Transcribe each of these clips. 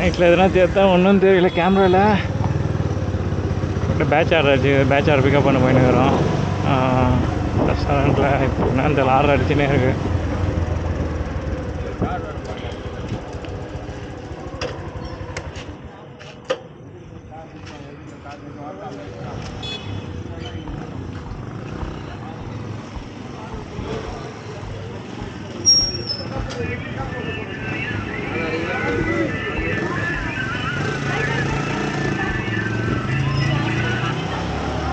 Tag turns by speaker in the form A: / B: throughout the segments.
A: நைட்டில் எதனா சேர்த்தா ஒன்றும் தெரியல கேமராவில். பேட்ச் ஆர்டர் பிக்கப் பண்ண போயின்னுக்கிறோம் ரெஸ்டாரண்ட்டில். இப்போ என்ன இந்த ஆர்டர் அடிச்சுனே இருக்குது.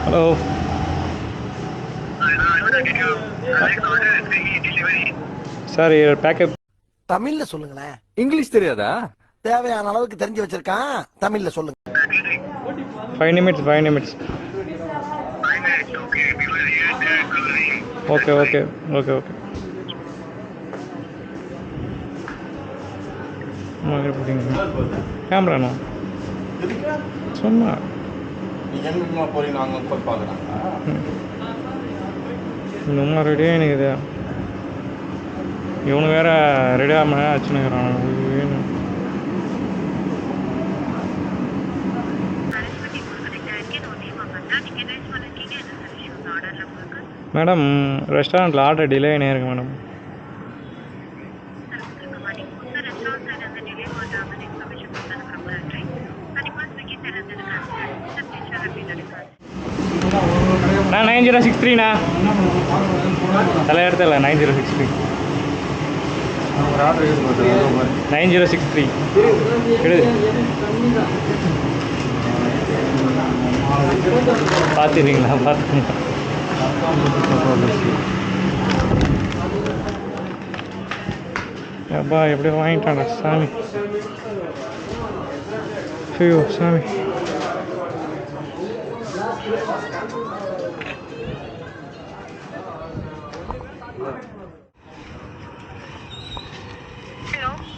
A: ஹலோ சார், பேக்கப்
B: தமிழ்ல சொல்லுங்களேன்.
C: இங்கிலீஷ் தெரியாதா?
B: தேவையான அளவுக்கு தெரிஞ்சு வச்சிருக்கான். தமிழ்ல சொல்லுங்க.
A: 5 minutes. Okay okay okay okay. கேமராண்ணா சும்மா இன்னும் ரெடியாக எனக்கு இவனு வேற ரெடியாக ஆச்சுன்னுக்கிறான். மேடம் ரெஸ்டாரண்ட்டில் ஆர்டர் டிலே ஆகினே இருக்கு மேடம். நான் 9063ண்ணா தலையெடுத்தல 9063 9063 எடுது பார்த்துறீங்களா? பார்த்துங்க. அப்பா எப்படியோ வாங்கிட்டான்டா சாமி. ஐயோ சாமி.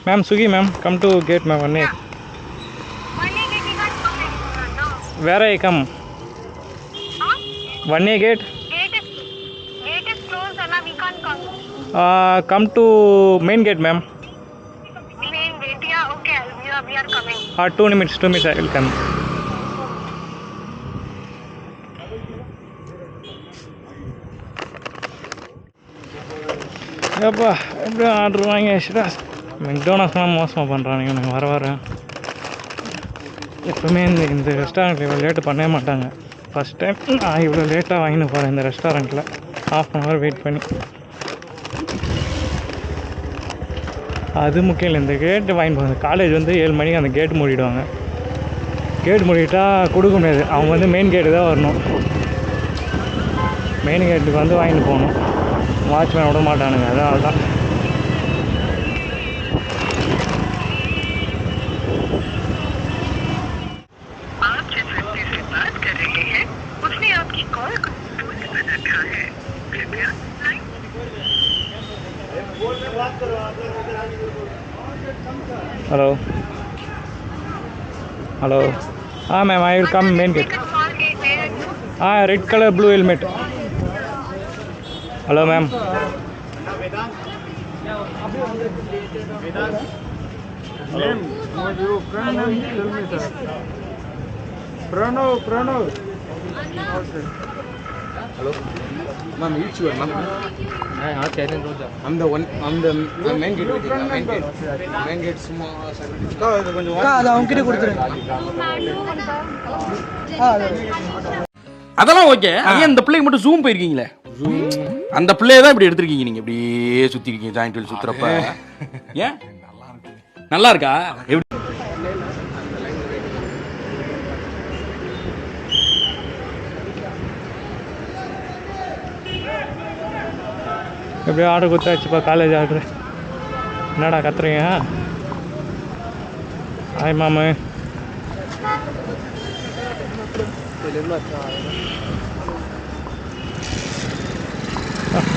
A: Ma'am Swiggy ma'am come to gate ma'am 1A. Where I come? 1A gate.
D: Gate is closed and we can't come.
A: Come to main gate ma'am.
D: Main gate, yeah, okay, we are coming.
A: 2 minutes I will come. அப்பா எப்படியும் order வாங்கி வச்சுட்டா. மெக்டோனல்ஸ்லாம் மோசமாக பண்ணுறானுங்க. எனக்கு வர எப்போவுமே இந்த ரெஸ்டாரண்ட்டில் இவ்வளோ லேட்டு பண்ணவே மாட்டாங்க. ஃபஸ்ட் டைம் நான் இவ்வளோ லேட்டாக வாங்கின்னு போகிறேன் இந்த ரெஸ்டாரண்ட்டில். ½ hour வெயிட் பண்ணி. அது முக்கியம் இல்லை, இந்த கேட்டு வாங்கிட்டு போகிறாங்க. காலேஜ் 7 மணிக்கு அந்த கேட்டு மூடிடுவாங்க. கேட்டு மூடிட்டால் கொடுக்க முடியாது. அவங்க மெயின் கேட்டு தான் வரணும். மெயின் கேட்டுக்கு வாங்கிட்டு போகணும். வாட்ச்மேன் விட மாட்டானுங்க. அதனால தான் hello ma'am, I will come main gate. Red color blue helmet. Hello ma'am.
E: Name, your friend name, tell me sir. Pranav.
C: Hello ma'am, each one ma'am. I'm the main gate. Main gate சும்மா அது கொஞ்சம் அது அவங்க கிட்ட கொடுத்துரு.
F: அதெல்லாம் okay. ஏன் இந்த பிள்ளைக்கு மட்டும் ஜூம் போயிருக்கீங்களே? அந்த பிள்ளைய தான் இப்படி எடுத்திருக்கீங்க. நீங்க இப்படியே சுத்தி இருக்கீங்க ஜாயிண்ட் வீல் சுத்துறப்ப. ஏன் நல்லா இருக்கா?
A: எப்படியோ ஆர்டர் கொடுத்தாச்சுப்பா. College order. என்னடா கத்துறீங்க? ஹாய் மாமு.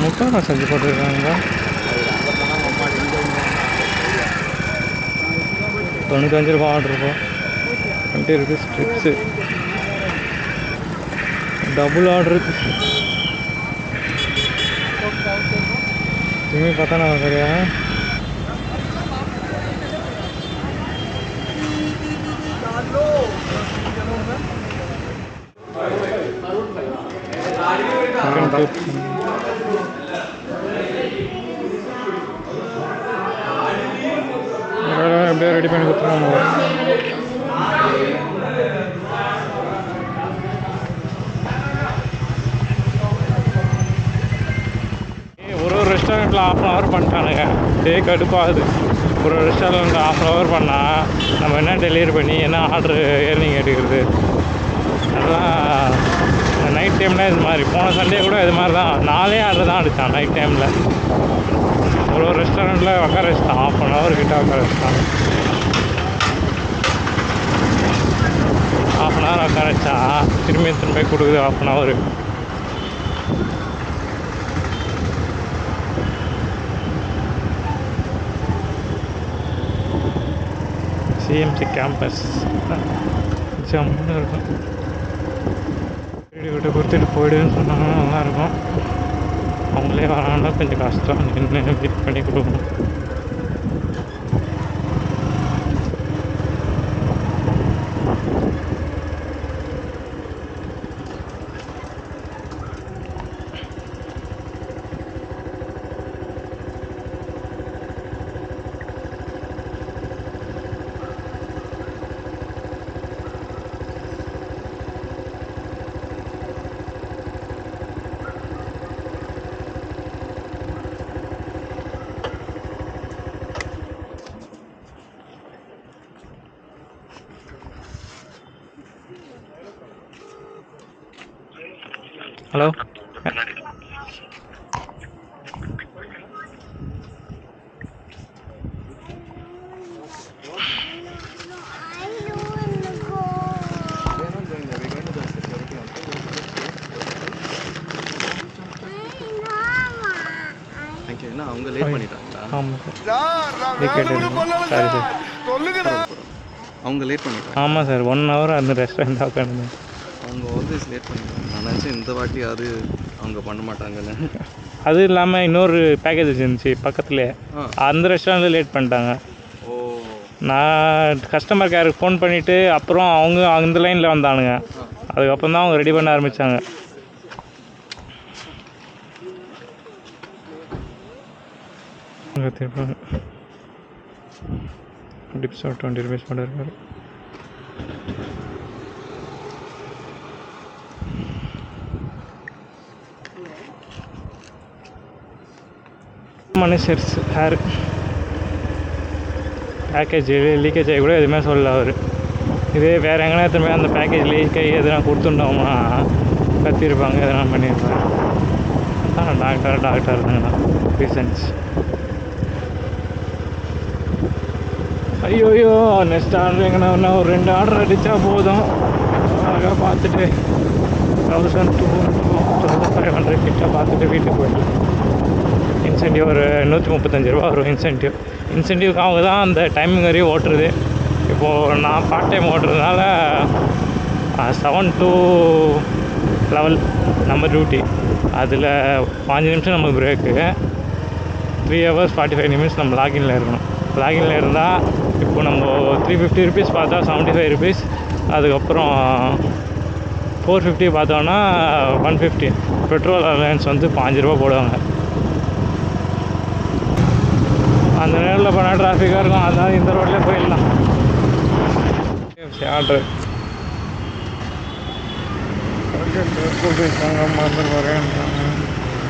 A: முக்கால் செஞ்சு போட்டுருக்காங்க. 95 ரூபா ஆர்டர் இருக்கும். 20 rupees ஸ்ட்ரிப்ஸு. Double order. तुम्हें पता ना हो गया है। சூப் எப்படியோ ரெடி பண்ணி கொடுத்துருவாங்க. ஒரு ரெஸ்டாரண்ட்டில் 1/2 hour பண்ணிட்டானுங்க. கடுப்பாகுது. ஒரு ரெஸ்டாரண்ட்டில் 1/2 hour பண்ணால் நம்ம என்ன டெலிவரி பண்ணி என்ன ஆர்டரு ஏர்னிங் எடுக்கிறது. அதெல்லாம் நைட் டைமில் இது மாதிரி போன சண்டே கூட இது மாதிரி தான் 4 ஆர்டர் தான் அடித்தான் நைட் டைமில். ஒரு ரெஸ்டாரண்ட்டில் உட்கார வச்சுட்டான். 1/2 hour கிட்ட உட்கார வச்சுட்டான். 1/2 hour உட்கார வச்சா திரும்பி கொடுக்குது 1/2 hour. சிஎம்சி கேம்பஸ் ஜம்முன்னு இருக்கும். வீடு கிட்ட கொடுத்துட்டு போயிடுன்னு சொன்னாங்கன்னா நல்லாயிருக்கும். அவங்களே வராங்கன்னா கொஞ்சம் கஷ்டம். நின்று வெயிட் பண்ணி கொடுக்கணும். ஹலோ,
C: அவங்க லேட் பண்ணிட்டாங்களா?
A: ஆமாம் சார். Ticket sorry sir.
C: அவங்க லேட் பண்ணிட்டாங்க.
A: ஆமாம் சார். 1 hour அந்த ரெஸ்டாரண்ட் உட்காந்து
C: அவங்க ஆல்வேஸ் லேட் பண்ணிட்டாங்க. நான் நினச்சேன் இந்த வாட்டி அது அவங்க பண்ண மாட்டாங்கன்னு.
A: அது இல்லாமல் இன்னொரு பேக்கேஜ் இருந்துச்சு பக்கத்துலேயே. அந்த ரெஸ்டாரண்ட்டில் லேட் பண்ணிட்டாங்க.
C: ஓ,
A: நான் கஸ்டமர் கேருக்கு ஃபோன் பண்ணிவிட்டு அப்புறம் அவங்க அந்த லைனில் வந்தானுங்க. அதுக்கப்புறம் தான் அவங்க ரெடி பண்ண ஆரம்பித்தாங்க. டிப்ஸ் 20 rupees மட்டும் இருக்காரு. மனுஷர்ஸ் ஹேர் பேக்கேஜ் லீக்கேஜ் ஆகி கூட எதுவுமே சொல்லல அவர். இதே வேறு எங்கன்னா திரும்ப அந்த பேக்கேஜ் லீக் ஆகி எதுனா கொடுத்துட்டோம்னா கத்திருப்பாங்க, எதனா பண்ணியிருப்பாங்க. டாக்டர் இருந்தாங்கண்ணா ரீசன்ஸ். ஐயோயோ, நெக்ஸ்ட் ஆர்டர் எங்கன்னா இன்னும் ஒரு 2 ஆர்டர் அடித்தா போதும். அழகாக பார்த்துட்டு 1200 கிட்ட பார்த்துட்டு வீட்டுக்கு போயிடலாம். இன்சென்டிவ் ஒரு 135 ரூபா வரும். இன்சென்டிவ்க்கு அவங்க தான் அந்த டைமிங் வரையும் ஓட்டுறது. இப்போது நான் பார்ட் டைம் ஓட்டுறதுனால 7 to 11 நம்ம டியூட்டி. அதில் 5 நிமிஷம் நம்ம பிரேக்கு. 3 hours 45 minutes நம்ம லாகின்ல இருக்கணும். லாகின்ல இருந்தால் இப்போ நம்ம 350 rupees பார்த்தா 75 rupees. அதுக்கப்புறம் 450 பார்த்தோன்னா 150. பெட்ரோல் அலையன்ஸ் வந்து 5 ரூபா போடுவாங்க. அந்த நேரில் போனால் டிராஃபிக்காக இருக்கும். அதனால் இந்த ரோட்லேயே போயிடலாம். ஆர்டர் கூப்பிட்டுருக்காங்க, மறந்துட்டு வரேன்றாங்க.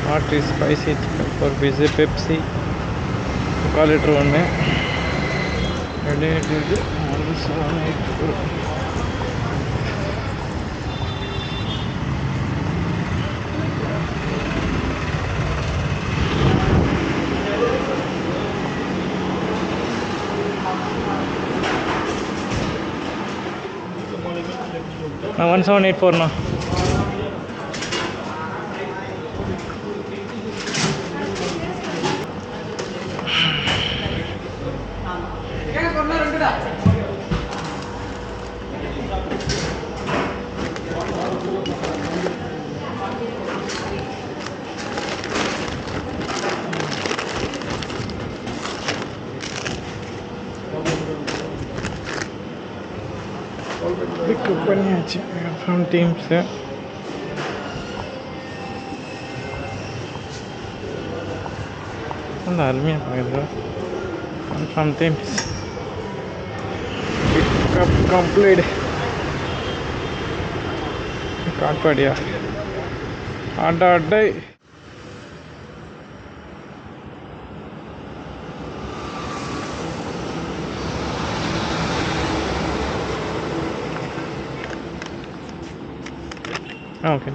A: Not spicy chicken 4 piece, Pepsi 1/4 liter ஒன்று ரெடி. நான் 1784ண்ணா. பிக்கப் பண்ணியாச்சு ஃப்ரம் டீம்ஸு. அந்த அருமையாக பார்க்குது சம்திங் பிக்கப் கம்ப்ளீட் காட்பாடியா அடை ஓகே